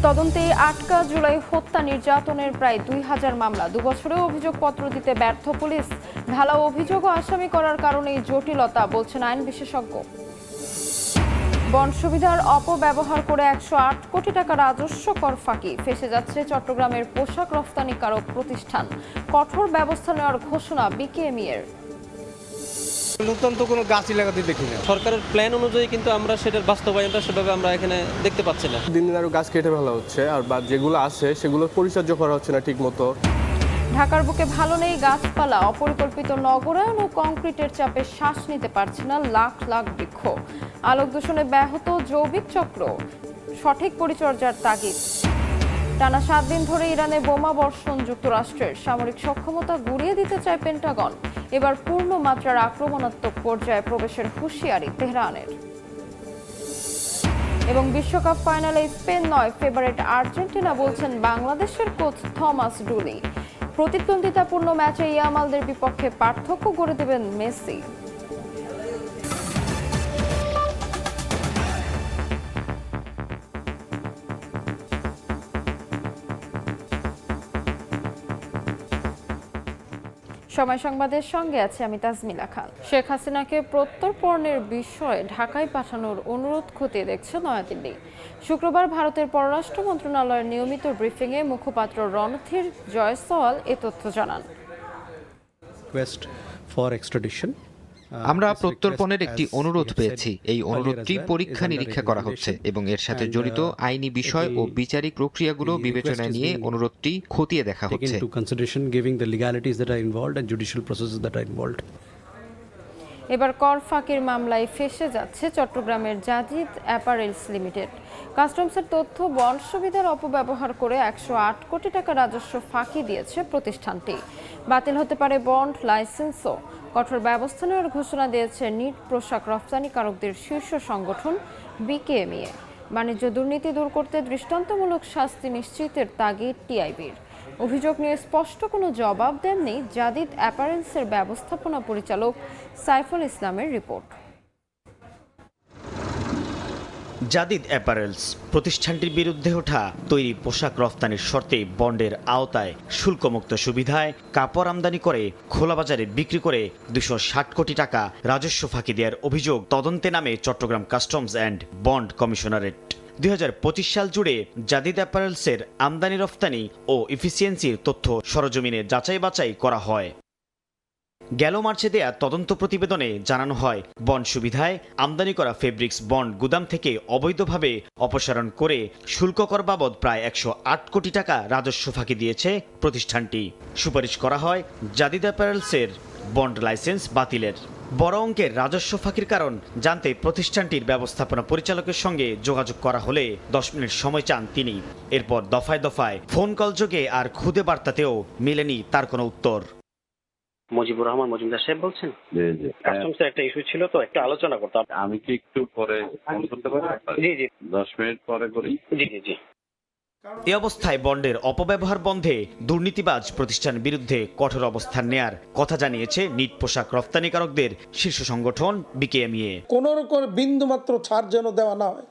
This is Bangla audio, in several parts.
তদন্তে আটকা জুলাই হত্যা নির্যাতনের প্রায় ২,০০০ মামলা। ২ বছরেও অভিযোগপত্র দিতে ব্যর্থ পুলিশ। ঢালাও অভিযোগ ও আসামি করার কারণেই জটিলতা, বলছেন আইন বিশেষজ্ঞ। বন সুবিধার অপব্যবহার করে ১০৮ কোটি টাকা রাজস্ব কর ফাঁকি। ফেঁসে যাচ্ছে চট্টগ্রামের পোশাক রফতানিকারক প্রতিষ্ঠান। কঠোর ব্যবস্থা নেওয়ার ঘোষণা বিকেএমইএর। নতুন তো কোনো গাছই লাগাতে দেখি না। সরকারের প্ল্যান অনুযায়ী কিন্তু আমরা সেটার বাস্তবায়নটা সেভাবে আমরা এখানে দেখতে পাচ্ছি না। দিন দিন আরো গাছ কেটে ফেলা হচ্ছে, আর বা যেগুলো আছে সেগুলো পরিচর্যা করা হচ্ছে না ঠিক মতো। ঢাকার বুকে ভালো নেই গাছপালা। অপরিকল্পিত নগরায়ন ও কংক্রিটের চাপে শ্বাস নিতে পারছে না লাখ লাখ বৃক্ষ। আলোক দূষণে ব্যাহত জৈবিক চক্র। সঠিক পরিচর্যার তাগিদ। টানা ৭ দিন ধরে ইরানে বোমা বর্ষণ যুক্তরাষ্ট্রের। সামরিক সক্ষমতা গুঁড়িয়ে দিতে চায় পেন্টাগন। এবার পূর্ণ মাত্রার আক্রমণাত্মক পর্যায়ে প্রবেশের হুঁশিয়ারি তেহরানের। এবং বিশ্বকাপ ফাইনালে স্পেন নয়, ফেভারিট আর্জেন্টিনা, বলছেন বাংলাদেশের কোচ থমাস ডুলি। প্রতিদ্বন্দ্বিতাপূর্ণ ম্যাচে ইয়ামালদের বিপক্ষে পার্থক্য গড়ে দেবেন মেসি। সময় সংবাদের সঙ্গে আছে আমি তাজমিলা খান। শেখ হাসিনাকে প্রত্যর্পণের বিষয়ে ঢাকায় পাঠানোর অনুরোধ খতিয়ে দেখছে নয়াদিল্লি। শুক্রবার ভারতের পররাষ্ট্র মন্ত্রণালয়ের নিয়মিত ব্রিফিংয়ে মুখপাত্র রণধীর জয়সওয়াল এ তথ্য জানান। আমরা প্রত্যর্পণের একটি অনুরোধ পেয়েছি। এই অনুরোধটি পরীক্ষা নিরীক্ষা করা হচ্ছে এবং এর সাথে জড়িত আইনি বিষয় ও বিচারিক প্রক্রিয়াগুলো বিবেচনায় নিয়ে অনুরোধটি খতিয়ে দেখা হচ্ছে। এবার কর ফাঁকির মামলায় ফেঁসে যাচ্ছে চট্টগ্রামের জাজিদ অ্যাপারেলস লিমিটেড। কাস্টমসের তথ্য বন সুবিধার অপব্যবহার করে ১০৮ কোটি টাকা রাজস্ব ফাঁকি দিয়েছে প্রতিষ্ঠানটি। বাতিল হতে পারে বন্ড, লাইসেন্সও। কঠোর ব্যবস্থা নেওয়ার ঘোষণা দিয়েছে নিট পোশাক রফতানিকারকদের শীর্ষ সংগঠন বিকেএমইএ। বাণিজ্য দুর্নীতি দূর করতে দৃষ্টান্তমূলক শাস্তি নিশ্চিতের তাগিদ টিআইবির। অভিযোগ নিয়ে স্পষ্ট কোনো জবাব দেননি জাদিদ অ্যাপারেলসের ব্যবস্থাপনা পরিচালক সাইফুল ইসলামের রিপোর্ট। জাদিদ অ্যাপারেলস প্রতিষ্ঠানটির বিরুদ্ধে ওঠা তৈরি পোশাক রফতানির শর্তে বন্ডের আওতায় শুল্কমুক্ত সুবিধায় কাপড় আমদানি করে খোলা বাজারে বিক্রি করে ২৬০ কোটি টাকা রাজস্ব ফাঁকি দেওয়ার অভিযোগ তদন্তে নামে Chittagong customs and bond commissionerate. ২০২৫ সাল জুড়ে জাদিদ অ্যাপারেলসের আমদানি রফতানি ও ইফিসিয়েন্সির তথ্য সরজমিনে যাচাই বাছাই করা হয়। গেল মার্চে দেয়া তদন্ত প্রতিবেদনে জানানো হয় বন্ড সুবিধায় আমদানি করা ফেব্রিক্স বন্ড গুদাম থেকে অবৈধভাবে অপসারণ করে শুল্ক কর বাবদ প্রায় ১০৮ কোটি টাকা রাজস্ব ফাঁকি দিয়েছে প্রতিষ্ঠানটি। সুপারিশ করা হয় জাদিদ অ্যাপারেলসের বন্ড লাইসেন্স বাতিলের। বড় অঙ্কের রাজস্ব ফাঁকির কারণ জানতে প্রতিষ্ঠানটির ব্যবস্থাপনা পরিচালকের সঙ্গে যোগাযোগ করা হলে ১০ মিনিট সময় চান তিনি। এরপর দফায় দফায় ফোন কল যোগে আর খুদে বার্তাতেও মেলেনি তার কোনো উত্তর। মুজিবুর রহমান মজুমদার সাহেব বলছেন? কাস্টমসের একটা ইস্যু ছিল, তো একটা আলোচনা করতাম। আমি কি একটু পরে ফোন করতে পারি? জি জি, 10 মিনিট পরে করি। জি জি জি। এ অবস্থায় বন্ডের অপব্যবহার বন্ধে দুর্নীতিবাজ প্রতিষ্ঠানের বিরুদ্ধে কঠোর অবস্থান নেয়ার কথা জানিয়েছে নিট পোশাক রফতানিকারকদের শীর্ষ সংগঠন বিকেএমইএ। কোন রকম বিন্দুমাত্র ছাড় যেন দেওয়া না হয়,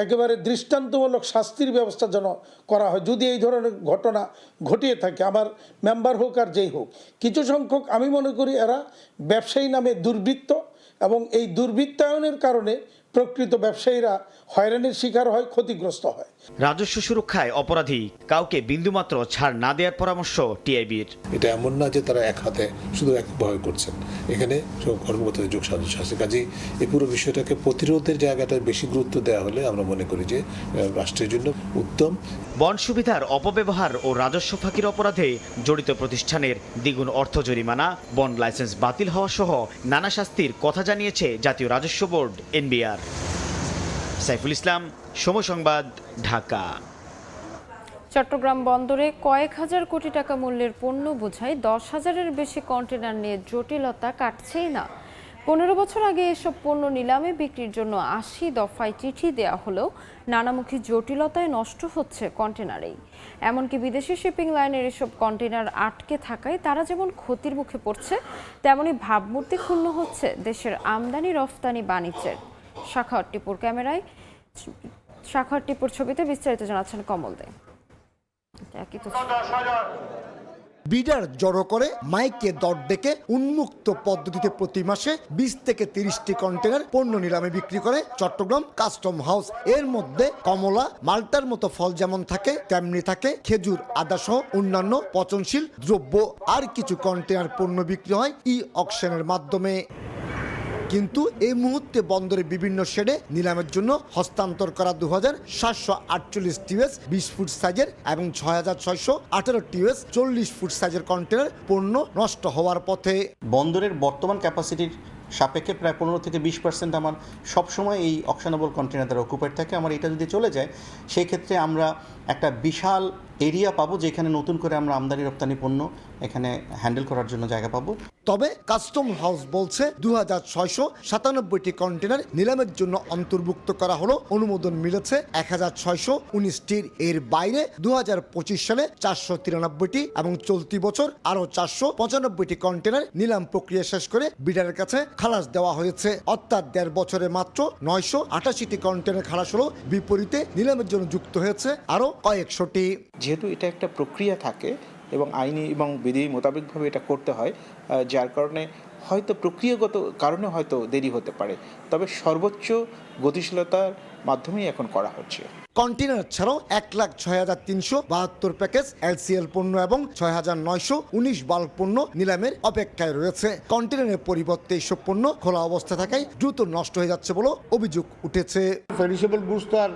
একেবারে দৃষ্টান্তমূলক শাস্তির ব্যবস্থা যেন করা হয় যদি এই ধরনের ঘটনা ঘটিয়ে থাকে, আমার মেম্বার হোক আর যেই হোক। কিছু সংখ্যক আমি মনে করি এরা ব্যবসায়ী নামে দুর্বৃত্ত, এবং এই দুর্বৃত্তায়নের কারণে প্রকৃত ব্যবসায়ীরা হয়রানির শিকার হয়, ক্ষতিগ্রস্ত হয়। রাজস্ব সুরক্ষায় অপরাধী কাউকে বিন্দুমাত্র ছাড় না দেওয়ার পরামর্শ টিআইবির। এটা এমন না যে তারা এক হাতে শুধু এক ভয় করছেন, এখানে সব কর্মকর্তাদের যোগ সাজস্য আছে। কাজেই এই পুরো বিষয়টাকে প্রতিরোধের জায়গাটায় বেশি গুরুত্ব দেওয়া হলে আমরা মনে করি যে রাষ্ট্রের জন্য উত্তম। বন্ড সুবিধার অপব্যবহার ও রাজস্ব ফাঁকির অপরাধে জড়িত প্রতিষ্ঠানের দ্বিগুণ অর্থ জরিমানা, বন্ড লাইসেন্স বাতিল হওয়া সহ নানা শাস্তির কথা জানিয়েছে জাতীয় রাজস্ব বোর্ড এনবিআর। সাইফুল ইসলাম, সময় সংবাদ, ঢাকা। চট্টগ্রাম বন্দরে কয়েক হাজার কোটি টাকা মূল্যের পণ্য বোঝাই ১০,০০০-এর বেশি কন্টেনার নিয়ে জটিলতা কাটছেই না। ১৫ বছর আগে এসব পণ্য নিলামে বিক্রির জন্য ৮০ দফায় চিঠি দেওয়া হলেও নানামুখী জটিলতায় নষ্ট হচ্ছে কন্টেনারেই। এমনকি বিদেশি শিপিং লাইনের এসব কন্টেনার আটকে থাকায় তারা যেমন ক্ষতির মুখে পড়ছে, তেমনি ভাবমূর্তি ক্ষুণ্ণ হচ্ছে দেশের আমদানি রফতানি বাণিজ্যের। শাখাওয়াত টিপুর ক্যামেরায় শাখার টিপুর ছবিতে বিস্তারিত জানাচ্ছেন কমল দে। একই তো বিডার জড়ো করে মাইকে দর ডেকে উন্মুক্ত পদ্ধতিতে প্রতি মাসে 20 থেকে 30টি কন্টেনার পণ্য নিলামে বিক্রি করে চট্টগ্রাম কাস্টম হাউস। এর মধ্যে কমলা, মাল্টার মতো ফল যেমন থাকে তেমনি থাকে খেজুর, আদা সহ অন্যান্য পচনশীল দ্রব্য। আর কিছু কন্টেনার পণ্য বিক্রি হয় ই অকশনের মাধ্যমে। কিন্তু এই মুহূর্তে বন্দরে বিভিন্ন শেডে নিলামের জন্য হস্তান্তর করা 2748 টিউএস 20 ফুট সাইজের এবং 6618 টিউএস 40 ফুট সাইজের কন্টেনার পণ্য নষ্ট হওয়ার পথে। বন্দরের বর্তমান ক্যাপাসিটির সাপেক্ষে প্রায় 15 থেকে 20% আমার সবসময় এই অকশনেবল কন্টেনার দ্বারা অকুপাইড থাকে। আমার এটা যদি চলে যায় সেই ক্ষেত্রে আমরা একটা বিশাল এরিয়া পাবো যেখানে নতুন করে আমরা আমদানি রপ্তানি পণ্য এখানে হ্যান্ডেল করার জন্য জায়গা পাবো। তবে কাস্টম হাউস বলছে 2697টি কন্টেনার নিলামের জন্য অন্তর্ভুক্ত করা হলো, অনুমোদন মিলেছে 1619টির। এর বাইরে 2025 সালে 493টি এবং চলতি বছর আরও 495টি কন্টেনার নিলাম প্রক্রিয়া শেষ করে বিডারের কাছে খালাস দেওয়া হয়েছে। অর্থাৎ 1.5 বছরে মাত্র 988টি কন্টেনার খালাস হলো, বিপরীতে নিলামের জন্য যুক্ত হয়েছে আরও কয়েকশোটি। যেহেতু এটা একটা প্রক্রিয়া থাকে এবং আইনি এবং বিধি মোতাবেকভাবে এটা করতে হয়, যার কারণে হয়তো প্রক্রিয়াগত কারণে হয়তো দেরি হতে পারে, তবে সর্বোচ্চ গতিশীলতার মাধ্যমেই এখন করা হচ্ছে। কন্টেনার ছাড়াও 1,06,372 প্যাকেজ এলসিএল পণ্য এবং 6,919 বাল্ক পণ্য নিলামের অপেক্ষায় রয়েছে। কন্টেনারের পরিবর্তে এইসব পণ্য খোলা অবস্থা থাকায় দ্রুত নষ্ট হয়ে যাচ্ছে বলে অভিযোগ উঠেছে। পেরিশেবল গুডস তো আর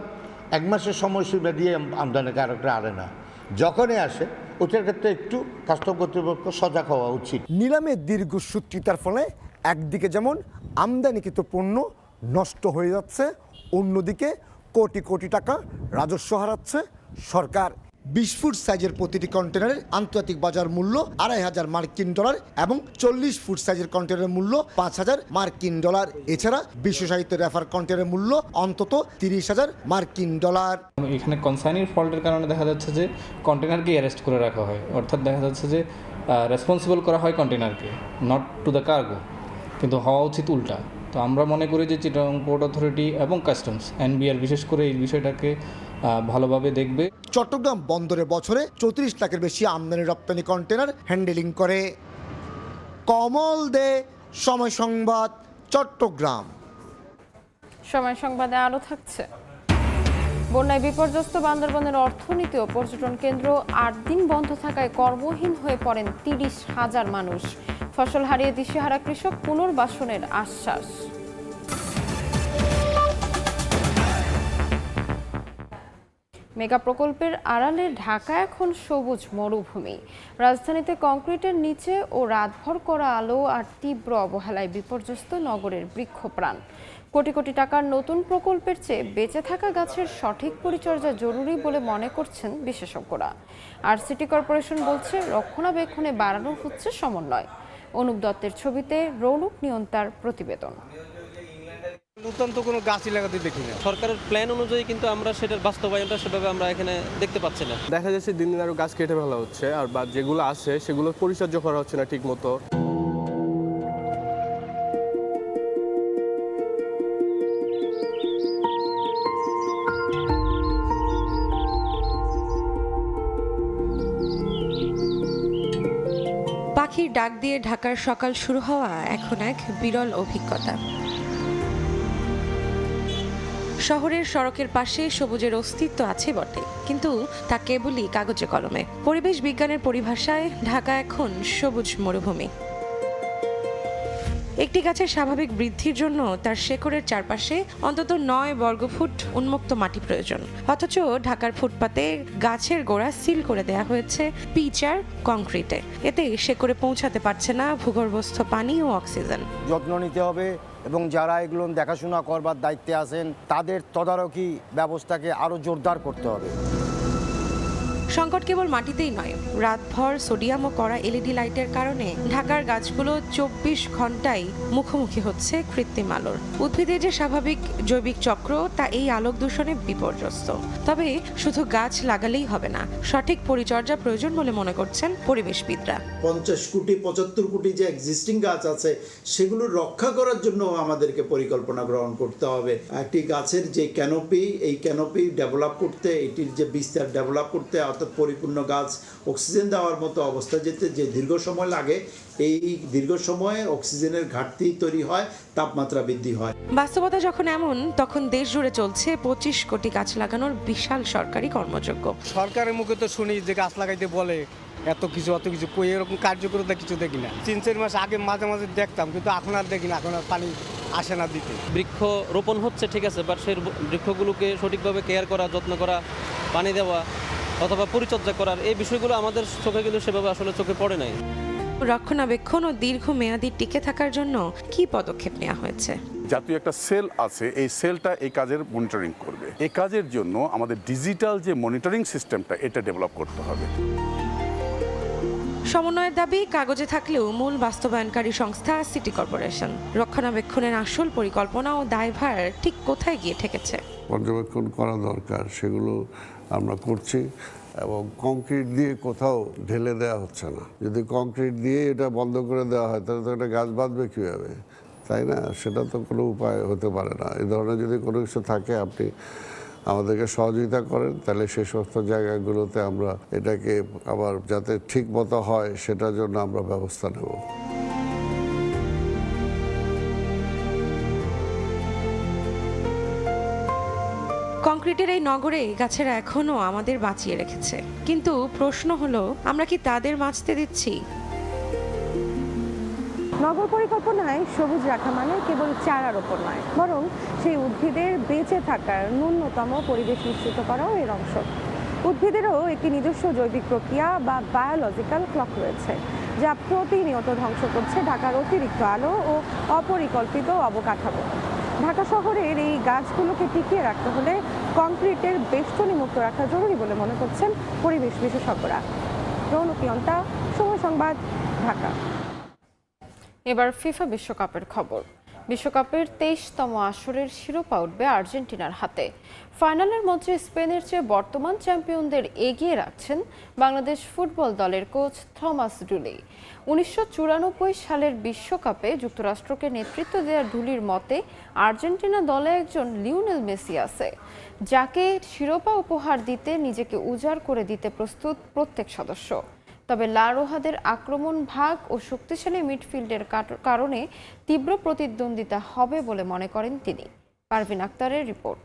1 মাসের সময়সীমা দিয়ে আমদানিকারকরা আনে না, যখনই আসে ওটার ক্ষেত্রে একটু কাস্টম কর্তৃপক্ষ সজাগ হওয়া উচিত। নিলামে দীর্ঘসূত্রিতার ফলে একদিকে যেমন আমদানিকৃত পণ্য নষ্ট হয়ে যাচ্ছে, অন্যদিকে কোটি কোটি টাকা রাজস্ব হারাচ্ছে সরকার। 20 ফুট সাইজের প্রতিটি কন্টেনারের আন্তর্জাতিক বাজার মূল্য $2,500 মার্কিন এবং 40 ফুট সাইজের কন্টেনারের মূল্য $5,000 মার্কিন। এছাড়া বিশেষায়িত রেফার কন্টেনারের মূল্য অন্তত $30,000 মার্কিন। এখানে কনসাইনির ফল্টের কারণে দেখা যাচ্ছে যে কন্টেনারকে অ্যারেস্ট করে রাখা হয়, অর্থাৎ দেখা যাচ্ছে যে রেসপন্সিবল করা হয় কন্টেনারকে, নট টু দ্য কার্গো, কিন্তু হওয়া উচিত উল্টা। তো আমরা মনে করি যে চিটাগং পোর্ট অথরিটি এবং কাস্টমস এনবিআর বিশেষ করে এই বিষয়টাকে ভালোভাবে দেখবে। চট্টগ্রাম বন্দরে বছরে 34 লাখের বেশি আমদানি রপ্তানি কন্টেনার হ্যান্ডেলিং করে। কমল দে, সময় সংবাদ, চট্টগ্রাম। সময় সংবাদে আরও থাকছে। বন্যায় বিপর্যস্ত বান্দরবানের অর্থনীতি ও পর্যটন কেন্দ্র 8 দিন বন্ধ থাকায় কর্মহীন হয়ে পড়েন 30,000 মানুষ। ফসল হারিয়ে দিশেহারা কৃষক পুনর্বাসনের আশ্বাস। মেগা প্রকল্পের আড়ালে ঢাকা এখন সবুজ মরুভূমি। রাজধানীতে কংক্রিটের নিচে ও রাতভর করা আলো আর তীব্র অবহেলায় বিপর্যস্ত নগরের বৃক্ষপ্রাণ। কোটি কোটি টাকার নতুন প্রকল্পের চেয়ে বেঁচে থাকা গাছের সঠিক পরিচর্যা জরুরি বলে মনে করছেন বিশেষজ্ঞরা। আর সিটি কর্পোরেশন বলছে রক্ষণাবেক্ষণে বাড়ানো হচ্ছে সমন্বয়। অনুপ দত্তের ছবিতে রৌনক নিয়ন্তার প্রতিবেদন। নতুন তো কোনো গাছই লাগাতে দেখি না। সরকারের প্ল্যান অনুযায়ী কিন্তু আমরা সেটার বাস্তবায়নটা সেভাবে আমরা এখানে দেখতে পাচ্ছি না। দেখা যাচ্ছে দিন দিন আরও গাছ কেটে ফেলা হচ্ছে, আর বা যেগুলো আছে সেগুলো পরিচর্যা করা হচ্ছে না ঠিক মতো। পাখির ডাক দিয়ে ঢাকার সকাল শুরু হওয়া এখন এক বিরল অভিজ্ঞতা। শহরের সড়কের পাশে সবুজের অস্তিত্ব আছে বটে, কিন্তু তা কেবলই কাগজে কলমে। পরিবেশ বিজ্ঞানের পরিভাষায় ঢাকা এখন সবুজ মরুভূমি। একটি গাছের স্বাভাবিক বৃদ্ধির জন্য তার শেকড়ের চারপাশে অন্তত 9 বর্গফুট উন্মুক্ত মাটি প্রয়োজন, অথচ ঢাকার ফুটপাতে গাছের গোড়া সিল করে দেয়া হয়েছে পিচ আর কংক্রিটে। এতে শেকড়ে পৌঁছাতে পারছে না ভূগর্ভস্থ পানি ও অক্সিজেন। যত্ন নিতে হবে এবং যারা এগুলো দেখাশোনা করবার দায়িত্বে আছেন তাদের তদারকি ব্যবস্থাকে আরও জোরদার করতে হবে। সংকট কেবল মাটিতেই নয়, রাতভর সোডিয়াম ও কড়া এলইডি লাইটের কারণে ঢাকার গাছগুলো 24 ঘন্টায় মুখোমুখি হচ্ছে কৃত্রিম আলোর। উদ্ভিদের যে স্বাভাবিক জৈবিক চক্র তা এই আলোক দূষণে বিপর্যস্ত। তবে শুধু গাছ লাগালেই হবে না, সঠিক পরিচর্যা প্রয়োজন বলে মনে করছেন পরিবেশবিদরা। 50 কোটি 75 কোটি যে এক্সিস্টিং গাছ আছে সেগুলো রক্ষা করার জন্য আমাদেরকে পরিকল্পনা গ্রহণ করতে হবে। একটি গাছের যে ক্যানোপি, এই ক্যানোপি ডেভেলপ করতে, এটির যে বিস্তার ডেভেলপ করতে, অর্থাৎ পরিপূর্ণ গাছ অক্সিজেন দেওয়ার মতো অবস্থা যেতে যে দীর্ঘ সময় লাগে, এই দীর্ঘ সময়ে অক্সিজেনের ঘাটতি তৈরি হয়, তাপমাত্রা বৃদ্ধি হয়। বাস্তবতা যখন এমন, তখন দেশ জুড়ে চলছে 25 কোটি গাছ লাগানোর বিশাল সরকারি কর্মযজ্ঞ। সরকারের মুখে তো শুনি যে গাছ লাগাইতে বলে, এত কিছু কই এরকম কার্যকরতা কিছু দেখি না। 3-4 মাস আগে মাঝে মাঝে দেখতাম, কিন্তু এখন আর দেখি না, এখন আর পানি আসে না দিতে। বৃক্ষ রোপণ হচ্ছে ঠিক আছে, বাট সেই বৃক্ষগুলোকে সঠিকভাবে কেয়ার করা, যত্ন করা, পানি দেওয়া অথবা পরিচর্যা করার এই বিষয়গুলো আমাদের চোখে কিন্তু সেভাবে আসলে চোখে পড়ে নাই। রক্ষণাবেক্ষণ ও দীর্ঘমেয়াদী টিকে থাকার জন্য কি পদক্ষেপ নেওয়া হয়েছে? জাতীয় একটা সেল আছে, এই সেলটা এই কাজের মনিটরিং করবে। এই কাজের জন্য আমাদের ডিজিটাল যে মনিটরিং সিস্টেমটা, এটা ডেভেলপ করতে হবে। সমন্বয়ের দাবি কাগজে থাকলেও মূল বাস্তবায়নকারী সংস্থা সিটি কর্পোরেশন। রক্ষণাবেক্ষণের আসল পরিকল্পনা ও দায়ভার ঠিক কোথায় গিয়ে ঠেকেছে? পর্যবেক্ষণ করা দরকার, সেগুলো আমরা করছি, এবং কংক্রিট দিয়ে কোথাও ঢেলে দেওয়া হচ্ছে না। যদি কংক্রিট দিয়ে এটা বন্ধ করে দেওয়া হয় তাহলে তো একটা গাছ বাঁধবে কীভাবে, তাই না? সেটা তো কোনো উপায় হতে পারে না। এই ধরনের যদি কোনো কিছু থাকে, আপনি আমাদেরকে সহযোগিতা করেন, তাহলে সেই সমস্ত জায়গাগুলোতে আমরা এটাকে আবার যাতে ঠিক মতো হয় সেটার জন্য আমরা ব্যবস্থা নেব। কংক্রিটের এই নগরে গাছেরা এখনো আমাদের বাঁচিয়ে রেখেছে, কিন্তু প্রশ্ন হলো, আমরা কি তাদের বাঁচতে দিচ্ছি? নগর পরিকল্পনায় সবুজ রাখা মানে কেবল চারা রোপণ নয়, বরং সেই উদ্ভিদের বেঁচে থাকার ন্যূনতম পরিবেশ নিশ্চিত করাও এর অংশ। উদ্ভিদেরও একটি নিজস্ব জৈবিক প্রক্রিয়া বা বায়োলজিক্যাল ক্লক রয়েছে, যা প্রতিনিয়ত ধ্বংস করছে ঢাকার অতিরিক্ত আলো ও অপরিকল্পিত অবকাঠামো। ঢাকা শহরের এই গাছগুলোকে টিকিয়ে রাখতে হলে কংক্রিটের বেষ্টনী মুক্ত রাখা জরুরি বলে মনে করছেন পরিবেশ বিশেষজ্ঞরা। রৌনকি অন্তা, সময় সংবাদ, ঢাকা। এবার ফিফা বিশ্বকাপের খবর। বিশ্বকাপের 23তম আসরের শিরোপা উঠবে আর্জেন্টিনার হাতে। ফাইনালের মঞ্চে স্পেনের চেয়ে বর্তমান চ্যাম্পিয়নদের এগিয়ে রাখছেন বাংলাদেশ ফুটবল দলের কোচ থমাস ডুলি। 1994 সালের বিশ্বকাপে যুক্তরাষ্ট্রকে নেতৃত্ব দেওয়া ডুলির মতে আর্জেন্টিনা দলে একজন লিওনেল মেসি আছে, যাকে শিরোপা উপহার দিতে নিজেকে উজাড় করে দিতে প্রস্তুত প্রত্যেক সদস্য। তবে লা রোহাদের আক্রমণ ভাগ ও শক্তিশালী মিডফিল্ডের কারণে তীব্র প্রতিদ্বন্দ্বিতা হবে বলে মনে করেন তিনি। পারভিন আক্তারের রিপোর্ট।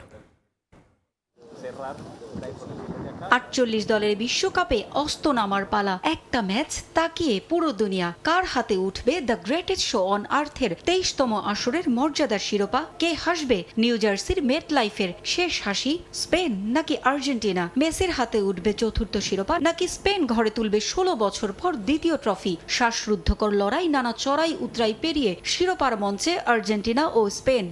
48 দলের বিশ্বকাপে অস্ত নামার পালা। একটা ম্যাচ তাকিয়ে পুরো দুনিয়া কার হাতে উঠবে দ্য গ্রেটেস্ট শো অন আর্থের 23তম আসরের মর্যাদার শিরোপা। কে হাসবে নিউ জার্সির মেট লাইফের শেষ হাসি? স্পেন নাকি আর্জেন্টিনা? মেসির হাতে উঠবে চতুর্থ শিরোপা, নাকি স্পেন ঘরে তুলবে 16 বছর পর দ্বিতীয় ট্রফি? শ্বাসরুদ্ধকর লড়াই, নানা চড়াই উতরাই পেরিয়ে শিরোপার মঞ্চে আর্জেন্টিনা ও স্পেন।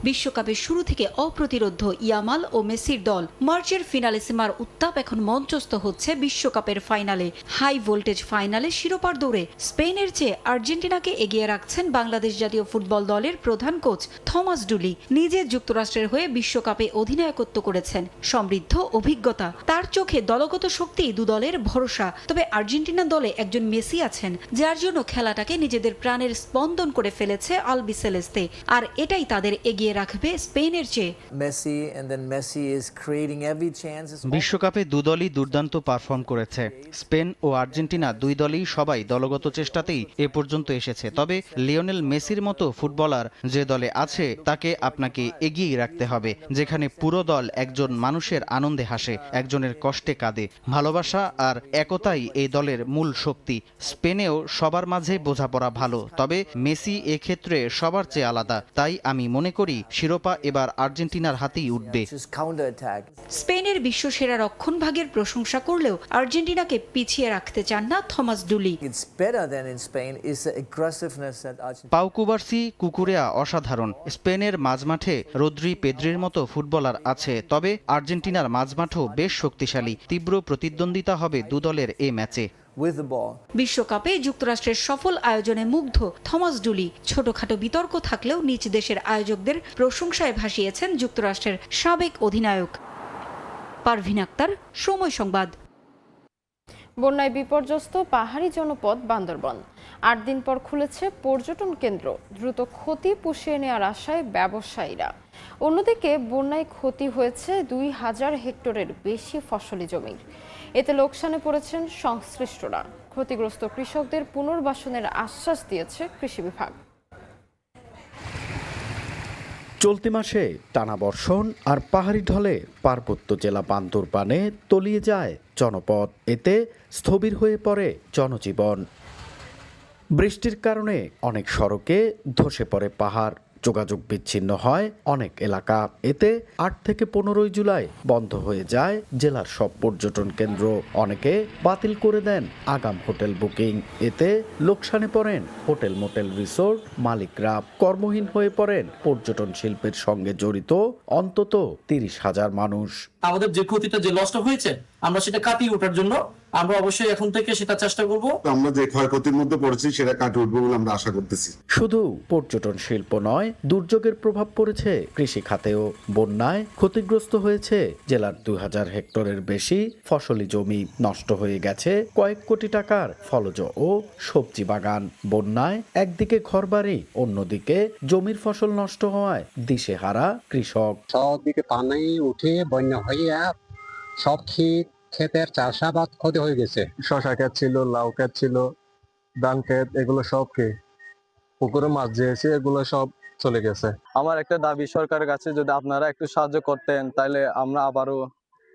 বিশ্বকাপের শুরু থেকে অপ্রতিরোধ ইয়ামাল ও মেসির দল। মার্চের ফিনালেসিমার উত্তাপ এখন মঞ্চস্থ হচ্ছে বিশ্বকাপের ফাইনালে। হাই ভোল্টেজ ফাইনালে শিরোপার দৌড়ে স্পেনের চেয়ে আর্জেন্টিনাকে এগিয়ে রাখছেন বাংলাদেশ জাতীয় ফুটবল দলের প্রধান কোচ থমাস ডুলি। নিজে যুক্তরাষ্ট্রের হয়ে বিশ্বকাপে অধিনায়কত্ব করেছেন, সমৃদ্ধ অভিজ্ঞতা। তার চোখে দলগত শক্তি দু দলের ভরসা। তবে আর্জেন্টিনা দলে একজন মেসি আছেন, যার জন্য খেলাটাকে নিজেদের প্রাণের স্পন্দন করে ফেলেছে আলবিসেলেস্তে, আর এটাই তাদের এগিয়ে রাখবে স্পেনের চেয়ে। বিশ্বকাপে দুদলই দুর্দান্ত পারফর্ম করেছে। স্পেন ও আর্জেন্টিনা দুই দলই সবাই দলগত চেষ্টাতেই এ পর্যন্ত এসেছে। তবে লিওনেল মেসির মতো ফুটবলার যে দলে আছে তাকে আপনাকে এগিয়ে রাখতে হবে, যেখানে পুরো দল একজন মানুষের আনন্দে হাসে, একজনের কষ্টে কাঁদে। ভালোবাসা আর একতাই এই দলের মূল শক্তি। স্পেনেও সবার মাঝে বোঝাপড়া ভালো, তবে মেসি এক্ষেত্রে সবার চেয়ে আলাদা। তাই আমি মনে করি শিরোপা এবার আর্জেন্টিনার হাতেই উঠবে। স্পেনের বিশ্বসেরা রক্ষণভাগের প্রশংসা করলেও আর্জেন্টিনাকে পিছিয়ে রাখতে চান না থমাস ডুলি। পাউ কুবার্সি, কুকুরেয়া অসাধারণ। স্পেনের মাঝমাঠে রদ্রি, পেদ্রির মতো ফুটবলার আছে, তবে আর্জেন্টিনার মাঝমাঠও বেশ শক্তিশালী। তীব্র প্রতিদ্বন্দ্বিতা হবে দু দলের এ ম্যাচে। বিশ্বকাপে যুক্তরাষ্ট্রের সফল আয়োজনে মুগ্ধ থমাস ডুলি। ছোটখাটো বিতর্ক থাকলেও নিজ দেশের আয়োজকদের প্রশংসায় ভাসিয়েছেন যুক্তরাষ্ট্রের সাবেক অধিনায়ক। পারভিন আক্তার, সময় সংবাদ। বন্যায় বিপর্যস্ত পাহাড়ি জনপদ বান্দরবান। ৮ দিন পর খুলেছে পর্যটন কেন্দ্র। দ্রুত ক্ষতি পুষিয়ে নেওয়ার আশায় ব্যবসায়ীরা। অন্যদিকে বন্যায় ক্ষতি হয়েছে ২,০০০ হেক্টরের বেশি ফসলি জমির। এতে লোকসানে পড়েছেন সংশ্লিষ্টরা। ক্ষতিগ্রস্ত কৃষকদের পুনর্বাসনের আশ্বাস দিয়েছে কৃষি বিভাগ। চলতি মাসে টানা বর্ষণ আর পাহাড়ি ঢলে পার্বত্য জেলা বান্দরবানে তলিয়ে যায় জনপদ। এতে স্থবির হয়ে পড়ে জনজীবন। বৃষ্টির কারণে অনেক সড়কে ধসে পড়ে পাহাড়, যোগাযোগ বিচ্ছিন্ন হয় অনেক এলাকা। এতে ৮ থেকে ১৫ জুলাই বন্ধ হয়ে যায় জেলার সব পর্যটন কেন্দ্র। অনেকে বাতিল করে দেন আগাম হোটেল বুকিং। এতে লোকসানে পড়েন হোটেল, মোটেল, রিসোর্ট মালিকরা। কর্মহীন হয়ে পড়েন পর্যটন শিল্পের সঙ্গে জড়িত অন্তত ৩০,০০০ মানুষ। আমাদের যে ক্ষতিটা, যে লসটা হয়েছে, আমরা সেটা কাটিয়ে ওঠার জন্য আমরা অবশ্যই এখন থেকে সেটা চেষ্টা করব। আমরা যে ক্ষয়ক্ষতির মধ্যে পড়েছি সেটা কাটিয়ে উঠবো বলে আমরা আশা করতেছি। শুধু পর্যটন শিল্প নয়, দুর্যোগের প্রভাব পড়েছে কৃষি খাতেও। বন্যায় ক্ষতিগ্রস্ত হয়েছে জেলার ২,০০০ হেক্টরের বেশি ফসলি জমি। নষ্ট হয়ে গেছে কয়েক কোটি টাকার ফলজ ও সবজি বাগান। বন্যায় একদিকে ঘরবাড়ি, অন্যদিকে জমির ফসল নষ্ট হওয়ায় দিশেহারা কৃষক। সবদিকে পানি উঠে বন্যা হয়ে সব ক্ষেতের চাষাবাদ ক্ষতি হয়ে গেছে। শশা ক্ষেত ছিল, লাউ ক্ষেত ছিল, ধান ক্ষেত, এগুলো সব পুকুরে মাছ দিয়েছে, এগুলো সব চলে গেছে। আমার একটা দাবি সরকারের কাছে, যদি আপনারা একটু সাহায্য করতেন তাহলে আমরা আবারও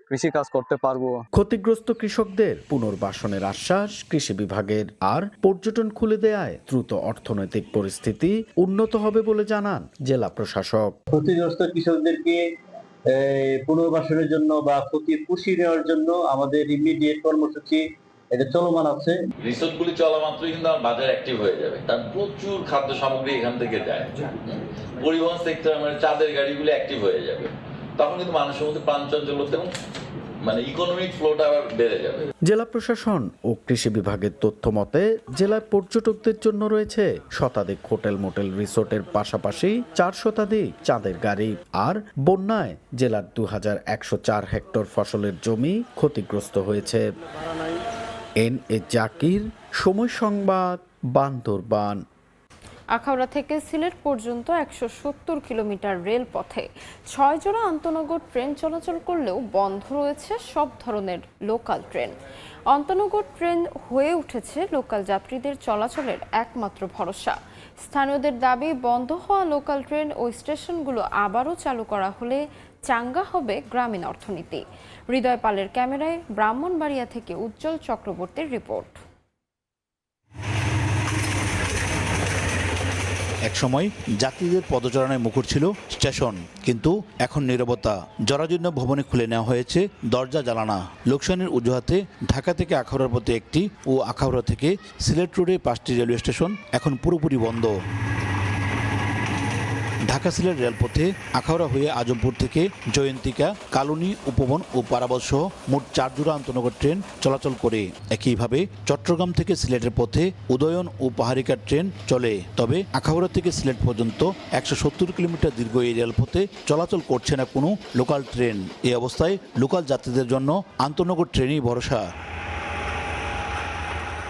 কৃষি কাজ করতে পারবো। ক্ষতিগ্রস্ত কৃষকদের পুনর্বাসনের আশ্বাস কৃষি বিভাগের। আর পর্যটন খুলে দেয়ায় দ্রুত অর্থনৈতিক পরিস্থিতি উন্নত হবে বলে জানান জেলা প্রশাসক। ক্ষতিগ্রস্ত কৃষকদেরকে পুনর্বাসনের জন্য বা ক্ষতি পুষিয়ে নেওয়ার জন্য আমাদের ইমিডিয়েট কর্মসূচি এটা চলমান আছে। রিসোর্টগুলি চলা মাত্রই কিন্তু আমার বাজার অ্যাক্টিভ হয়ে যাবে, কারণ প্রচুর খাদ্য সামগ্রী এখান থেকে যায়। পরিবহন সেক্টর, মানে চাঁদের গাড়িগুলো অ্যাক্টিভ হয়ে যাবে, তখন কিন্তু মানুষের মধ্যে প্রাণচাঞ্চল্যতা এবং ইকোনমিক ফ্লোটা আবার বেড়ে যাবে। জেলা প্রশাসন ও কৃষি বিভাগের তথ্য মতে জেলায় পর্যটকদের জন্য রয়েছে শতাধিক হোটেল, মোটেল, রিসোর্টের পাশাপাশি ৪ শতাধিক চাঁদের গাড়ি। আর বন্যায় জেলার ২,১০৪ হেক্টর ফসলের জমি ক্ষতিগ্রস্ত হয়েছে। এন.এ. জাকির, সময় সংবাদ, বান্দরবান। আখাউড়া থেকে সিলেট পর্যন্ত ১৭০ কিলোমিটার রেলপথে ৬ জোড়া আন্তনগর ট্রেন চলাচল করলেও বন্ধ রয়েছে সব ধরনের লোকাল ট্রেন। আন্তনগর ট্রেন হয়ে উঠেছে লোকাল যাত্রীদের চলাচলের একমাত্র ভরসা। স্থানীয়দের দাবি, বন্ধ হওয়া লোকাল ট্রেন ও স্টেশনগুলো আবারও চালু করা হলে চাঙ্গা হবে গ্রামীণ অর্থনীতি। হৃদয় পালের ক্যামেরায় ব্রাহ্মণবাড়িয়া থেকে উজ্জ্বল চক্রবর্তীর রিপোর্ট। একসময় যাত্রীদের পদচারণায় মুখর ছিল স্টেশন, কিন্তু এখন নীরবতা। জরাজীর্ণ ভবনে খুলে নেওয়া হয়েছে দরজা জানালা। লোকসানের অজুহাতে ঢাকা থেকে আখাউড়ার পথে একটি ও আখাউড়া থেকে সিলেট রোডে 5টি রেলওয়ে স্টেশন এখন পুরোপুরি বন্ধ। ঢাকা সিলেট রেলপথে আখাউড়া হয়ে আজমপুর থেকে জয়ন্তিকা, কালনী, উপবন ও পারাবত সহ মোট 4 জোড়া আন্তনগর ট্রেন চলাচল করে। একইভাবে চট্টগ্রাম থেকে সিলেটের পথে উদয়ন ও পাহাড়িকার ট্রেন চলে। তবে আখাউড়া থেকে সিলেট পর্যন্ত ১৭০ কিলোমিটার দীর্ঘ এই রেলপথে চলাচল করছে না কোনো লোকাল ট্রেন। এই অবস্থায় লোকাল যাত্রীদের জন্য আন্তনগর ট্রেনই ভরসা।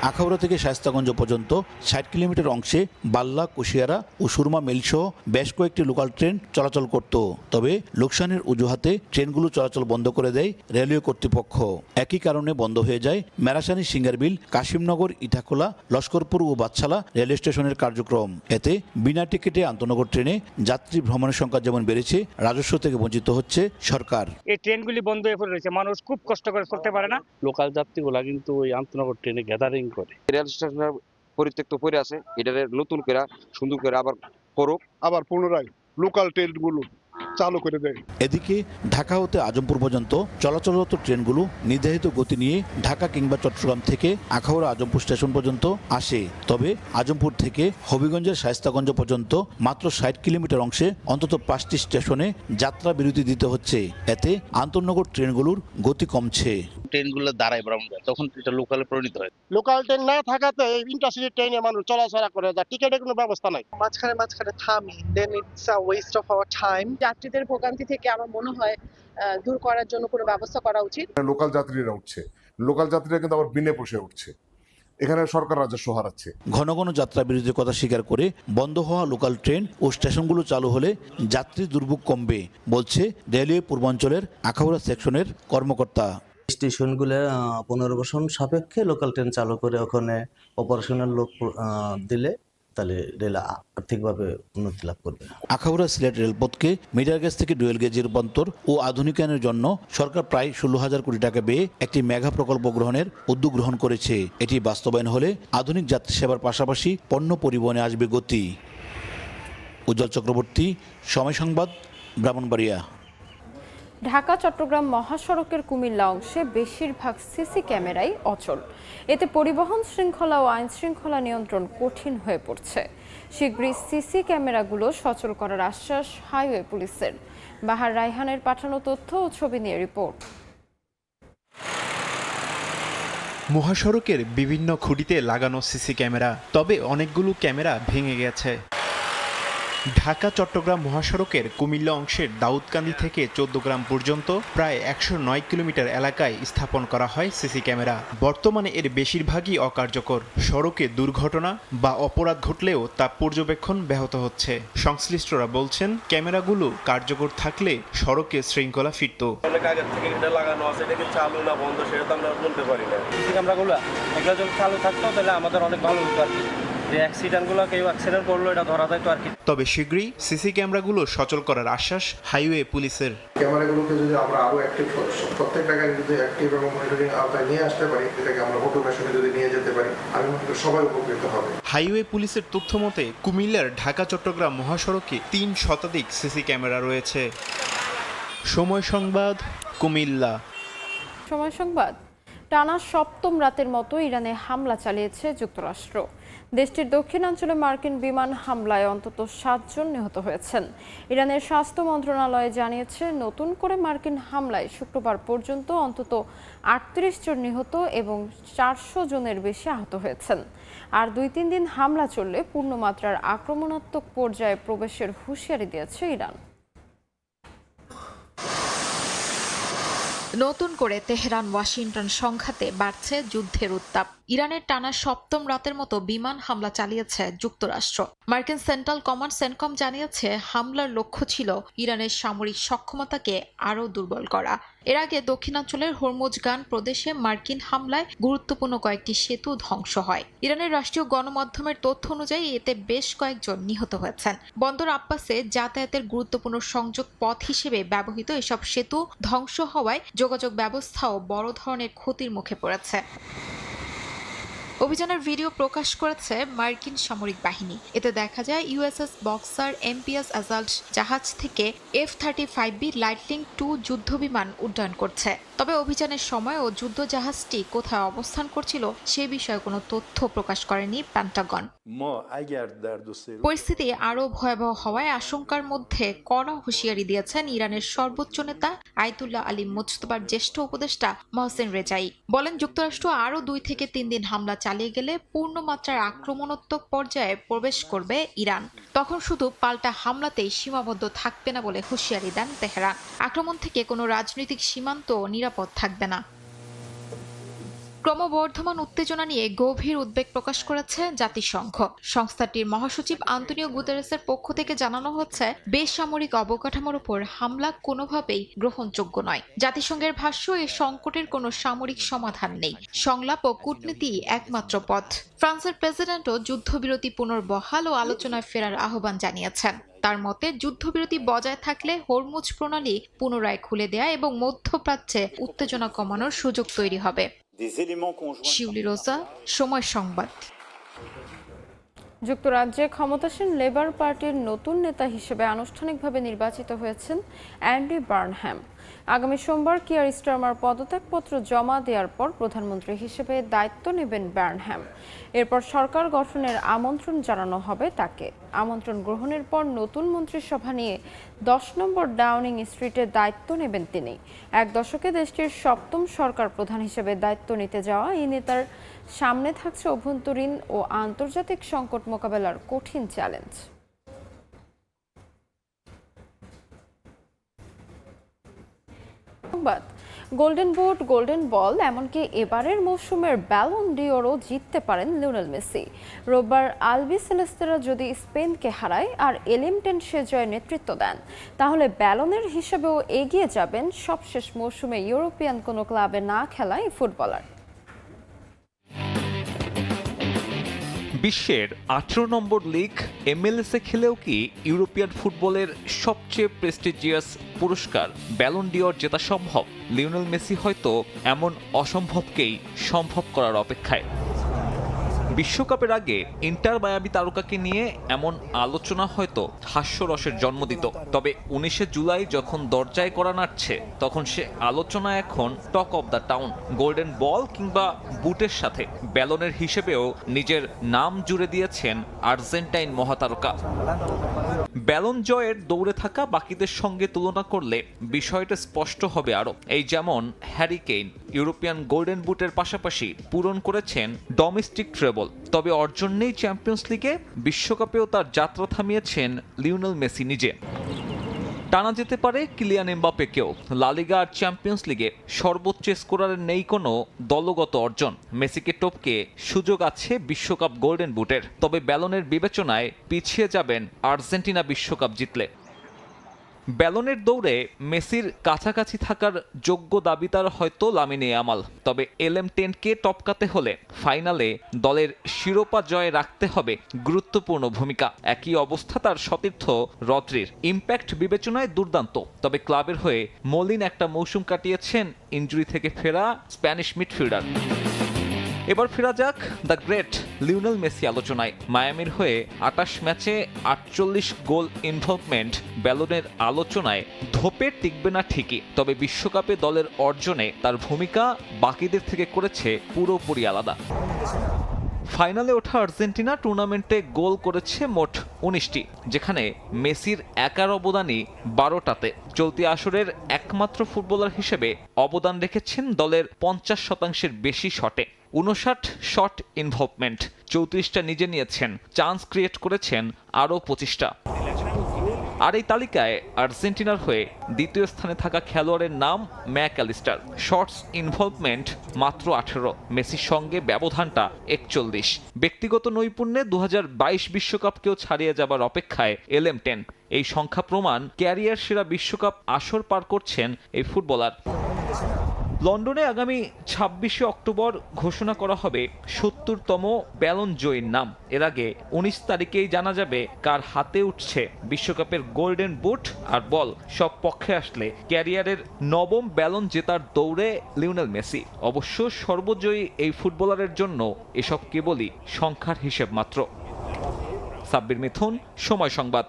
আখাউড়া থেকে শায়েস্তাগঞ্জ পর্যন্ত ৬০ কিলোমিটার অংশে বাল্লা, কুশিয়ারা ও সুরমা মেলসহ বেশ কয়েকটি লোকাল ট্রেন চলাচল করত। তবে লোকসানের অজুহাতে ট্রেনগুলো চলাচল বন্ধ করে দেয় রেলওয়ে কর্তৃপক্ষ। একই কারণে বন্ধ হয়ে যায় মেরাসানি, সিঙ্গারবিল, কাশিমনগর, ইটাখোলা, লস্করপুর ও বাদশালা রেলওয়ে স্টেশনের কার্যক্রম। এতে বিনা টিকিটে আন্তনগর ট্রেনে যাত্রী ভ্রমণের সংখ্যা যেমন বেড়েছে, রাজস্ব থেকে বঞ্চিত হচ্ছে সরকার। এই ট্রেনগুলি বন্ধ হয়ে পড়ে রয়েছে, মানুষ খুব কষ্ট করে চলতে পারে না। লোকাল যাত্রীগুলা কিন্তু ওই আন্তনগর ট্রেনে গ্যাদারিং করে। রেল স্টেশন পরিত্যক্ত পড়ে আছে, এটা নতুন করে সুন্দর করে আবার করুক, আবার পুনরায় লোকাল ট্রেনগুলো চালু করে দেয়। এদিকে ঢাকা হতে আজমপুর পর্যন্ত চলাচলরত ট্রেনগুলো নির্ধারিত গতি নিয়ে ঢাকা কিংবা চট্টগ্রাম থেকে আখাউড়া আজমপুর স্টেশন পর্যন্ত আসে। তবে আজমপুর থেকে হবিগঞ্জের শায়েস্তাগঞ্জ পর্যন্ত মাত্র 60 কিলোমিটার অংশে অন্তত 5টি স্টেশনে যাত্রা বিরতি দিতে হচ্ছে। এতে আন্তঃনগর ট্রেনগুলোর গতি কমছে। ট্রেনগুলো দাঁড়ায় বরাবর, তখন এটা লোকালে পরিণত হয়। লোকাল ট্রেন না থাকাতে এই ইন্টারসিটি ট্রেনে মানুষ চলাচলা করে যায়, টিকেটের কোনো ব্যবস্থা নাই। মাঝখানে থামি, then it's a waste of our time. যাত্রীদের ভোগান্তি থেকে আমার মনে হয় দূর করার জন্য কোনো ব্যবস্থা করা উচিত। লোকাল যাত্রীরা উঠছে, লোকাল যাত্রীরা কিন্তু আবার বিনে বসে উঠছে, এখানে সরকার রাজস্ব হারাচ্ছে। ঘন ঘন যাত্রা বিরতির কথা স্বীকার করে বন্ধ হওয়া লোকাল ট্রেন ও স্টেশনগুলো চালু হলে যাত্রী দুর্ভোগ কমবে বলছে রেলওয়ে পূর্বাঞ্চলের আখাউড়া সেকশনের কর্মকর্তা। স্টেশনগুলো পুনর্বাসন সাপেক্ষে লোকাল ট্রেন চালু করে ওখানে অপারেশনাল লোক দিলে তাহলে রেল আর্থিকভাবে উন্নতি লাভ করবে। আখাউড়া সিলেট রেলপথকে মিটার গেজ থেকে ডুয়েল গেজে রূপান্তর ও আধুনিকায়নের জন্য সরকার প্রায় 16,000 কোটি টাকা ব্যয়ে একটি মেগা প্রকল্প গ্রহণের উদ্যোগ গ্রহণ করেছে। এটি বাস্তবায়ন হলে আধুনিক যাত্রী সেবার পাশাপাশি পণ্য পরিবহনে আসবে গতি। উজ্জ্বল চক্রবর্তী, সময় সংবাদ, ব্রাহ্মণবাড়িয়া। ঢাকা চট্টগ্রাম মহাসড়কের কুমিল্লা অংশে বেশিরভাগ সিসি ক্যামেরাই অচল। এতে পরিবহন শৃঙ্খলা ও আইন শৃঙ্খলা নিয়ন্ত্রণ কঠিন হয়ে পড়ছে। শীঘ্রই সিসি ক্যামেরাগুলো সচল করার আশ্বাস হাইওয়ে পুলিশের। বাহার রায়হানের পাঠানো তথ্য ও ছবি নিয়ে রিপোর্ট। মহাসড়কের বিভিন্ন খুঁটিতে লাগানো সিসি ক্যামেরা, তবে অনেকগুলো ক্যামেরা ভেঙে গেছে। ঢাকা চট্টগ্রাম মহাসড়কের কুমিল্লা অংশের দাউদকান্দি থেকে 14 গ্রাম পর্যন্ত প্রায় 109 কিলোমিটার এলাকায় স্থাপন করা হয় সিসি ক্যামেরা। বর্তমানে এর বেশিরভাগই অকার্যকর। সড়কে দুর্ঘটনা বা অপরাধ ঘটলেও তা পর্যবেক্ষণ ব্যাহত হচ্ছে। সংশ্লিষ্টরা বলছেন, ক্যামেরাগুলো কার্যকর থাকলে সড়কে শৃঙ্খলা ফিরত। অনেক আগের থেকে এটা লাগানো আছে, এটা কি চালু না বন্ধ সেটা তো আমরা বলতে পারি না। সিসি ক্যামেরাগুলো এগুলো যদি চালু থাকতো তাহলে আমাদের অনেক ভালো হতো আর কি। তবে শীঘ্রই সিসি ক্যামেরাগুলো সচল করার আশ্বাস হাইওয়ে পুলিশের। ক্যামেরাগুলোকে যদি আমরা আরো অ্যাক্টিভ, প্রত্যেকটা গাড়ি যদি অ্যাক্টিভ এবং মনিটরিং আওতায় নিয়ে আসতে পারি, এটাকে আমরা অটোমেশনে যদি নিয়ে যেতে পারি, আমি মনে করি সবাই উপকৃত হবে। হাইওয়ে পুলিশের তথ্য মতে কুমিল্লার ঢাকা চট্টগ্রাম মহাসড়কে 3 শতাধিক সিসি ক্যামেরা রয়েছে। সময় সংবাদ, কুমিল্লা। সময় সংবাদ। টানা 7ম রাতের মতো ইরানে হামলা চালিয়েছে যুক্তরাষ্ট্র। দেশটির দক্ষিণাঞ্চলে মার্কিন বিমান হামলায় অন্তত 7 জন নিহত হয়েছেন। ইরানের স্বাস্থ্য মন্ত্রণালয় জানিয়েছে, নতুন করে মার্কিন হামলায় শুক্রবার পর্যন্ত অন্তত 38 জন নিহত এবং 400 জনের বেশি আহত হয়েছেন। আর 2-3 দিন হামলা চললে পূর্ণমাত্রার আক্রমণাত্মক পর্যায়ে প্রবেশের হুঁশিয়ারি দিয়েছে ইরান। নতুন করে তেহরান ওয়াশিংটন সংঘাতে বাড়ছে যুদ্ধের উত্তাপ। ইরানের টানা 7ম রাতের মতো বিমান হামলা চালিয়েছে যুক্তরাষ্ট্র। মার্কিন সেন্ট্রাল কমান্ড সেন্টকম জানিয়েছে, হামলার লক্ষ্য ছিল ইরানের সামরিক সক্ষমতাকে আরও দুর্বল করা। এর আগে দক্ষিণাঞ্চলের হরমুজগান প্রদেশে মার্কিন হামলায় গুরুত্বপূর্ণ কয়েকটি সেতু ধ্বংস হয়। ইরানের রাষ্ট্রীয় গণমাধ্যমের তথ্য অনুযায়ী এতে বেশ কয়েকজন নিহত হয়েছেন। বন্দর আব্বাসে যাতায়াতের গুরুত্বপূর্ণ সংযোগ পথ হিসেবে ব্যবহৃত এসব সেতু ধ্বংস হওয়ায় যোগাযোগ ব্যবস্থাও বড় ধরনের ক্ষতির মুখে পড়েছে। অভিযানের ভিডিও প্রকাশ করেছে মার্কিন সামরিক বাহিনী। এতে দেখা যায় ইউএসএস বক্সার এমপিএস অ্যাসাল্ট জাহাজ থেকে F-35B লাইটনিং 2 যুদ্ধবিমান উড্ডয়ন করছে। তবে অভিযানের সময় ও যুদ্ধ জাহাজটি কোথায় অবস্থান করছিল সে বিষয়ে কোনো তথ্য প্রকাশ করেনি পেন্টাগন। পরিস্থিতি আরও ভয়াবহ হওয়ায় আশঙ্কার মধ্যে কড়া হুঁশিয়ারি দিয়েছেন ইরানের সর্বোচ্চ নেতা আয়াতুল্লাহ আলী মুজতবার জ্যেষ্ঠ উপদেষ্টা মহসেন রেজাই। বলেন, যুক্তরাষ্ট্র আরও 2 থেকে 3 দিন হামলা চালিয়ে গেলে পূর্ণমাত্রার আক্রমণাত্মক পর্যায়ে প্রবেশ করবে ইরান। তখন শুধু পাল্টা হামলাতেই সীমাবদ্ধ থাকবে না বলে হুঁশিয়ারি দেন তেহরান। আক্রমণ থেকে কোনো রাজনৈতিক সীমান্ত নিরাপদ থাকবে না। ক্রমবর্ধমান উত্তেজনা নিয়ে গভীর উদ্বেগ প্রকাশ করেছে জাতিসংঘ। সংস্থাটির মহাসচিব আন্তোনিও গুতেরেসের পক্ষ থেকে জানানো হচ্ছে, বেসামরিক অবকাঠামোর উপর হামলা কোনোভাবেই গ্রহণযোগ্য নয়। জাতিসংঘের ভাষ্য, এই সংকটের কোনো সামরিক সমাধান নেই, সংলাপ ও কূটনীতি একমাত্র পথ। ফ্রান্সের প্রেসিডেন্টও যুদ্ধবিরতি পুনর্বহাল ও আলোচনায় ফেরার আহ্বান জানিয়েছেন। তার মতে, যুদ্ধবিরতি বজায় থাকলে হরমুজ প্রণালী পুনরায় খুলে দেয়া এবং মধ্যপ্রাচ্যে উত্তেজনা কমানোর সুযোগ তৈরি হবে। শিউলি রোজা, সময় সংবাদ। যুক্তরাজ্যে ক্ষমতাসীন লেবার পার্টির নতুন নেতা হিসেবে আনুষ্ঠানিকভাবে নির্বাচিত হয়েছেন অ্যান্ডি বার্নহ্যাম। আগামী সোমবার কিয়ার স্টারমার পদত্যাগপত্র জমা দেওয়ার পর প্রধানমন্ত্রী হিসেবে দায়িত্ব নেবেন বার্নহ্যাম। এরপর সরকার গঠনের আমন্ত্রণ জানানো হবে তাকে। আমন্ত্রণ গ্রহণের পর নতুন মন্ত্রিসভা নিয়ে 10 নম্বর ডাউনিং স্ট্রিটে দায়িত্ব নেবেন তিনি। এক দশকে দেশটির 7ম সরকার প্রধান হিসেবে দায়িত্ব নিতে যাওয়া এই নেতার সামনে থাকছে অভ্যন্তরীণ ও আন্তর্জাতিক সংকট মোকাবেলার কঠিন challenge. Golden boot, golden ball, এমনকি এবারের মৌসুমের ব্যালন ডিওরও জিততে পারেন লিওনেল মেসি। রোববার আলবি সেলেস্তেরা যদি স্পেনকে হারায় আর এলিমটেন সে জয়ে নেতৃত্ব দেন, তাহলে ব্যালনের হিসেবেও এগিয়ে যাবেন সবশেষ মৌসুমে ইউরোপিয়ান কোনো ক্লাবে না খেলা এই ফুটবলার। বিশ্বের 18 নম্বর লিগ MLS-এ খেলেও কি ইউরোপিয়ান ফুটবলের সবচেয়ে প্রেস্টিজিয়াস পুরস্কার ব্যালন ডিওর জেতা সম্ভব? লিওনেল মেসি হয়তো এমন অসম্ভবকেই সম্ভব করার অপেক্ষায়। বিশ্বকাপের আগে ইন্টার মায়ামি তারকাকে নিয়ে এমন আলোচনা হয়তো হাস্যরসের জন্ম দিত, তবে 19 জুলাই যখন দরজায় করা নাড়ছে তখন সে আলোচনা এখন talk of the town. Golden ball কিংবা বুটের সাথে ব্যালনের হিসেবেও নিজের নাম জুড়ে দিয়েছেন আর্জেন্টাইন মহাতারকা। ব্যালন জয়ের দৌড়ে থাকা বাকিদের সঙ্গে তুলনা করলে বিষয়টা স্পষ্ট হবে আরও। এই যেমন হ্যারি কেইন ইউরোপিয়ান গোল্ডেন বুটের পাশাপাশি পূরণ করেছেন ডোমেস্টিক ট্রেবল, তবে অর্জন নেই চ্যাম্পিয়ন্স লিগে। বিশ্বকাপেও তার যাত্রা থামিয়েছেন লিওনেল মেসি নিজে। টানা যেতে পারে কিলিয়ান এমবাপ্পেকেও। লা লিগা আর চ্যাম্পিয়ন্স লিগে সর্বোচ্চ স্কোরারের নেই কোনো দলগত অর্জন। মেসিকে টপকে সুযোগ আছে বিশ্বকাপ গোল্ডেন বুটের, তবে ব্যালনের বিবেচনায় পিছিয়ে যাবেন আর্জেন্টিনা বিশ্বকাপ জিতলে। ব্যালনের দৌড়ে মেসির কাছাকাছি থাকার যোগ্য দাবিদার হয়তো লামিনে ইয়ামাল, তবে এলিমটেনকে টপকাতে হলে ফাইনালে দলের শিরোপা জয়ে রাখতে হবে গুরুত্বপূর্ণ ভূমিকা। একই অবস্থা তার সতীর্থ রদ্রির। ইম্প্যাক্ট বিবেচনায় দুর্দান্ত, তবে ক্লাবের হয়ে মলিন একটা মৌসুম কাটিয়েছেন ইনজুরি থেকে ফেরা স্প্যানিশ মিডফিল্ডার। এবার ফেরা যাক দ্য গ্রেট লিওনেল মেসি আলোচনায়। মায়ামির হয়ে 28 ম্যাচে 48 গোল ইনভলভমেন্ট ব্যালনের আলোচনায় ধোপে টিকবে না ঠিকই, তবে বিশ্বকাপে দলের অর্জনে তার ভূমিকা বাকিদের থেকে করেছে পুরোপুরি আলাদা। ফাইনালে ওঠা আর্জেন্টিনা টুর্নামেন্টে গোল করেছে মোট 19টি, যেখানে মেসির একার অবদানই 12টাতে। চলতি আসরের একমাত্র ফুটবলার হিসেবে অবদান রেখেছেন দলের 50% বেশি শটে। 59 শট ইনভলভমেন্ট, 34টা নিজে নিয়েছেন, চান্স ক্রিয়েট করেছেন আরও 25টা। আর এই তালিকায় আর্জেন্টিনার হয়ে দ্বিতীয় স্থানে থাকা খেলোয়াড়ের নাম ম্যাকঅ্যালিস্টার। শটস ইনভলভমেন্ট মাত্র 18, মেসির সঙ্গে ব্যবধানটা 41। ব্যক্তিগত নৈপুণ্যে 2022 বিশ্বকাপকেও ছাড়িয়ে যাবার অপেক্ষায় এলিমটেন। এই সংখ্যা প্রমাণ ক্যারিয়ার সেরা বিশ্বকাপ আসর পার করছেন এই ফুটবলার। লন্ডনে আগামী 26 অক্টোবর ঘোষণা করা হবে 70তম ব্যালন জয়ীর নাম। এর আগে 19 তারিখেই জানা যাবে কার হাতে উঠছে বিশ্বকাপের গোল্ডেন বুট আর বল। সব পক্ষে আসলে ক্যারিয়ারের 9ম ব্যালন জেতার দৌড়ে লিওনেল মেসি। অবশ্য সর্বজয়ী এই ফুটবলারের জন্য এসব কেবলই সংখ্যার হিসেব মাত্র। সাব্বির মিথুন, সময় সংবাদ।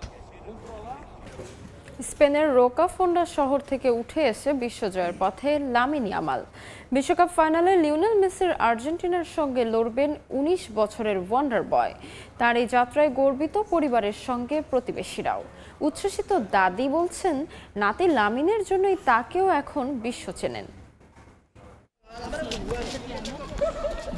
স্পেনের রোকাফোন্ডা শহর থেকে উঠে এসে বিশ্বজয়ের পথে লামিন ইয়ামাল। বিশ্বকাপ ফাইনালে লিওনেল মেসির আর্জেন্টিনার সঙ্গে লড়বেন 19 বছরের ওয়ান্ডার বয়। তার এই যাত্রায় গর্বিত পরিবারের সঙ্গে প্রতিবেশীরাও। উচ্ছ্বসিত দাদি বলছেন, নাতি লামিনের জন্যই তাকেও এখন বিশ্ব চেনেন।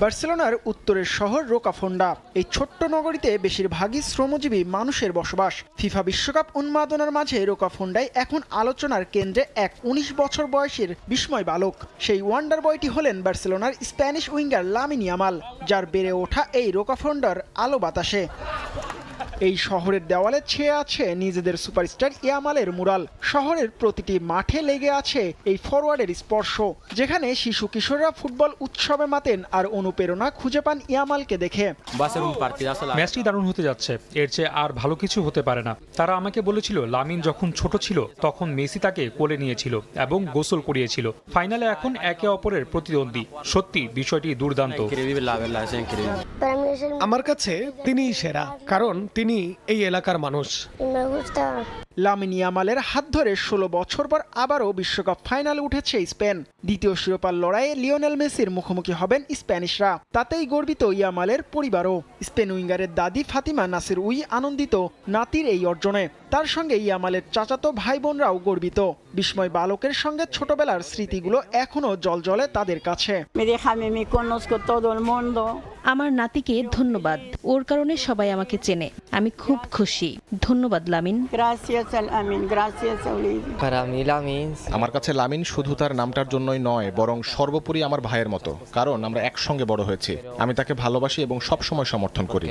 বার্সেলোনার উত্তরের শহর রোকাফোন্ডা। এই ছোট্ট নগরীতে বেশিরভাগই শ্রমজীবী মানুষের বসবাস। ফিফা বিশ্বকাপ উন্মাদনার মাঝে রোকাফোন্ডায় এখন আলোচনার কেন্দ্রে এক 19 বছর বয়সের বিস্ময় বালক। সেই ওয়ান্ডার বয়টি হলেন বার্সেলোনার স্প্যানিশ উইঙ্গার লামিন ইয়ামাল, যার বেড়ে ওঠা এই রোকাফোন্ডার আলো বাতাসে। এই শহরের দেওয়ালে ছেয়ে আছে নিজেদের সুপারস্টার ইয়ামালের মুরাল। শহরের প্রতিটি মাঠে লেগে আছে এই ফরওয়ার্ডের স্পর্শ, যেখানে শিশু কিশোররা ফুটবল উৎসবে মাতেন আর অনুপ্রেরণা খুঁজে পান ইয়ামালকে দেখে। ম্যাচটি দারুণ হতে যাচ্ছে, এর চেয়ে আর ভালো কিছু হতে পারে না। তারা আমাকে বলেছিল লামিন যখন ছোট ছিল তখন মেসি তাকে কোলে নিয়েছিল এবং গোসল করিয়েছিল। ফাইনালে এখন একে অপরের প্রতিদ্বন্দ্বী। সত্যি বিষয়টি দুর্দান্ত। আমার কাছে তিনিই সেরা, কারণ তিনি এই এলাকার মানুষ। লামিন ইয়ামালের হাত ধরে 16 বছর পর আবারও বিশ্বকাপ ফাইনালে উঠেছে স্পেন। দ্বিতীয় শিরোপার লড়াইয়ে লিওনেল মেসির মুখোমুখি হবেন স্প্যানিশরা। তাতেই গর্বিত ইয়ামালের পরিবারও। স্পেন উইঙ্গারের দাদি ফাতিমা নাসির উই আনন্দিত নাতির এই অর্জনে। তার সঙ্গে ইয়ামালের চাচাতো ভাই বোনরাও গর্বিত। বিস্ময় বালকের সঙ্গে ছোটবেলার স্মৃতিগুলো এখনো জলজলে তাদের কাছে। আমার নাতিকে ধন্যবাদ, ওর কারণে সবাই আমাকে চেনে। আমি খুব খুশি। ধন্যবাদ লামিন। আমার কাছে লামিন শুধু তার নামটার জন্যই নয়, বরং সর্বোপরি আমার ভাইয়ের মতো, কারণ আমরা একসঙ্গে বড় হয়েছি। আমি তাকে ভালোবাসি এবং সবসময় সমর্থন করি।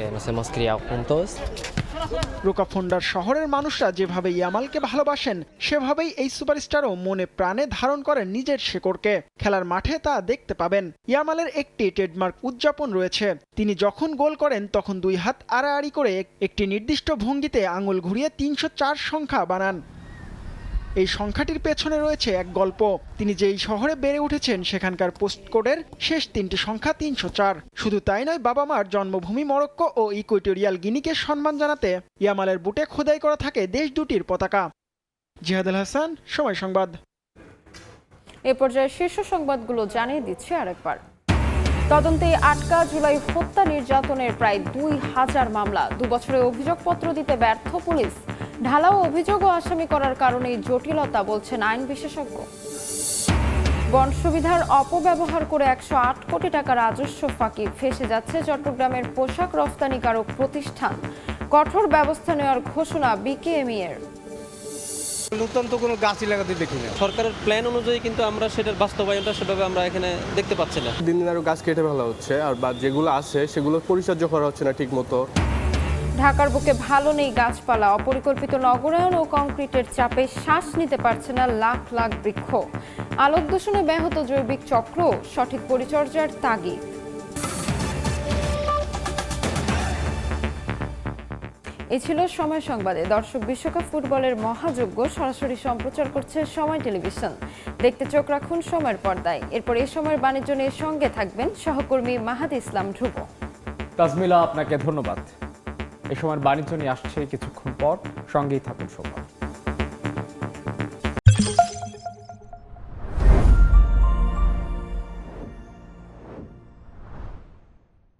রোকা ফোন্ডার শহরের মানুষরা যেভাবে ইয়ামালকে ভালোবাসেন, সেভাবেই এই সুপারস্টারও মনে প্রাণে ধারণ করেন নিজের শেকড়কে। খেলার মাঠে তা দেখতে পাবেন। ইয়ামালের একটি ট্রেডমার্ক উদযাপন রয়েছে। তিনি যখন গোল করেন তখন 2 হাত আড়াআড়ি করে একটি নির্দিষ্ট ভঙ্গিতে আঙুল ঘুরিয়ে 304 সংখ্যা বানান। এই সংখ্যাটির পেছনে রয়েছে এক গল্প। তিনি যেই শহরে বেড়ে উঠেছেন সেখানকার পোস্টকোডের শেষ 3টি সংখ্যা 304। শুধু তাই নয়, বাবা মার জন্মভূমি মরক্কো ও ইকুয়েটোরিয়াল গিনিকে সম্মান জানাতে ইয়ামালের বুটে খোদাই করা থাকে দেশ দুটির পতাকা। জিহাদুল হাসান, সময় সংবাদ। এ পর্যায়ে শীর্ষ সংবাদগুলো জানিয়ে দিচ্ছে আরেকবার। তদন্তে আটকা জুলাই হত্যা নির্যাতনের প্রায় 2000 মামলা। 2 বছরে অভিযোগপত্র দিতে ব্যর্থ পুলিশ। ঢালাও অভিযোগ ও আসামি করার কারণেই জটিলতা, বলছেন আইন বিশেষজ্ঞ। বন সুবিধার অপব্যবহার করে 108 কোটি টাকা রাজস্ব ফাঁকি। ফেঁসে যাচ্ছে চট্টগ্রামের পোশাক রফতানিকারক প্রতিষ্ঠান। কঠোর ব্যবস্থা নেওয়ার ঘোষণা বিকেএমইএর। নতুন তো কোনো গাছই লাগাতে দেখি না। সরকারের প্ল্যান অনুযায়ী কিন্তু আমরা সেটার বাস্তবায়নটা সেভাবে আমরা এখানে দেখতে পাচ্ছি না। দিন দিন আরো গাছ কেটে ফেলা হচ্ছে, আর বা যেগুলো আছে সেগুলো পরিচর্যা করা হচ্ছে না ঠিক মতো। ঢাকার বুকে ভালো নেই গাছপালা। অপরিকল্পিত নগরায়ন ও কংক্রিটের চাপে শ্বাস নিতে পারছে না লাখ লাখ বৃক্ষ। আলোক দূষণে ব্যাহত জৈবিক চক্র, সঠিক পরিচর্যার তাগিদ। এই ছিল সময় সংবাদে। দর্শক, বিশ্বকাপ ফুটবলের মহাযজ্ঞ সরাসরি সম্প্রচার করছে সময় টেলিভিশন। দেখতে চোখ রাখুন সময়ের পর্দায়। এরপর এই সময়ের বাণিজ্য নিয়ে সঙ্গে থাকবেন সহকর্মী মাহাদি ইসলাম ধ্রুব। তাজমিলা, আপনাকে ধন্যবাদ। এই সময়ের বাণিজ্য নিয়ে আসছে কিছুক্ষণ পর, সঙ্গেই থাকুন সময়।